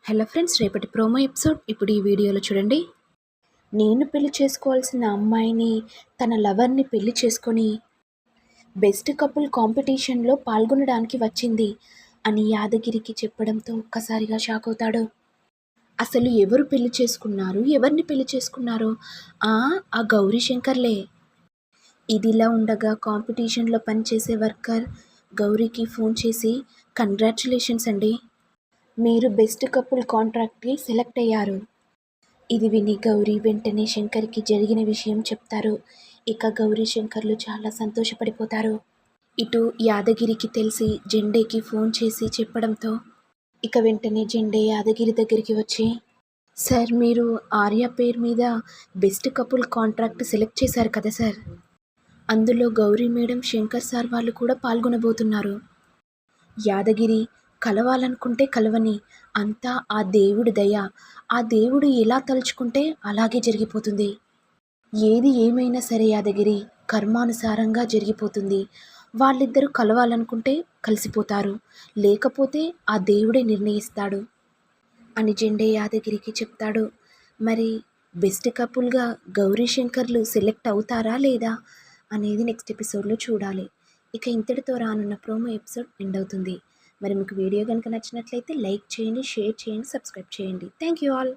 Hello friends, రేపటి promo episode ఇప్పుడు ఈ వీడియోలో చూడండి. నేను పెళ్లి చేసుకోవాల్సిన అమ్మాయిని తన లవర్ని పెళ్లి చేసుకొని బెస్ట్ కపుల్ కాంపిటీషన్లో పాల్గొనడానికి వచ్చింది అని యాదగిరికి చెప్పడంతో ఒక్కసారిగా షాక్ అవుతాడు. అసలు ఎవరు పెళ్లి చేసుకున్నారు, ఎవరిని పెళ్లి చేసుకున్నారో ఆ గౌరీ శంకర్లే. ఇదిలా ఉండగా కాంపిటీషన్లో పనిచేసే వర్కర్ గౌరీకి ఫోన్ చేసి, కంగ్రాచులేషన్స్ అండి, మీరు బెస్ట్ కపుల్ కాంట్రాక్ట్కి సెలెక్ట్ అయ్యారు. ఇది విని గౌరీ వెంటనే శంకర్కి జరిగిన విషయం చెప్తారు. ఇక గౌరీ శంకర్లు చాలా సంతోషపడిపోతారు. ఇటు యాదగిరికి తెలిసి జెండేకి ఫోన్ చేసి చెప్పడంతో ఇక వెంటనే జెండే యాదగిరి దగ్గరికి వచ్చి, సార్, మీరు ఆర్య పేరు మీద బెస్ట్ కపుల్ కాంట్రాక్ట్ సెలెక్ట్ చేశారు కదా సార్, అందులో గౌరీ మేడం, శంకర్ సార్ వాళ్ళు కూడా పాల్గొనబోతున్నారు. యాదగిరి కలవాలనుకుంటే కలవని, అంతా ఆ దేవుడి దయ, ఆ దేవుడు ఎలా తలుచుకుంటే అలాగే జరిగిపోతుంది. ఏది ఏమైనా సరే యాదగిరి, కర్మానుసారంగా జరిగిపోతుంది. వాళ్ళిద్దరూ కలవాలనుకుంటే కలిసిపోతారు, లేకపోతే ఆ దేవుడే నిర్ణయిస్తాడు అని జెండే యాదగిరికి చెప్తాడు. మరి బెస్ట్ కపుల్గా గౌరీ శంకర్లు సెలెక్ట్ అవుతారా లేదా అనేది నెక్స్ట్ ఎపిసోడ్లో చూడాలి. ఇక ఇంతటితో రానున్న ప్రోమో ఎపిసోడ్ ఎండ్ అవుతుంది. మరి మీకు వీడియో కనుక నచ్చినట్లయితే లైక్ చేయండి, షేర్ చేయండి, సబ్స్క్రైబ్ చేయండి. Thank you all.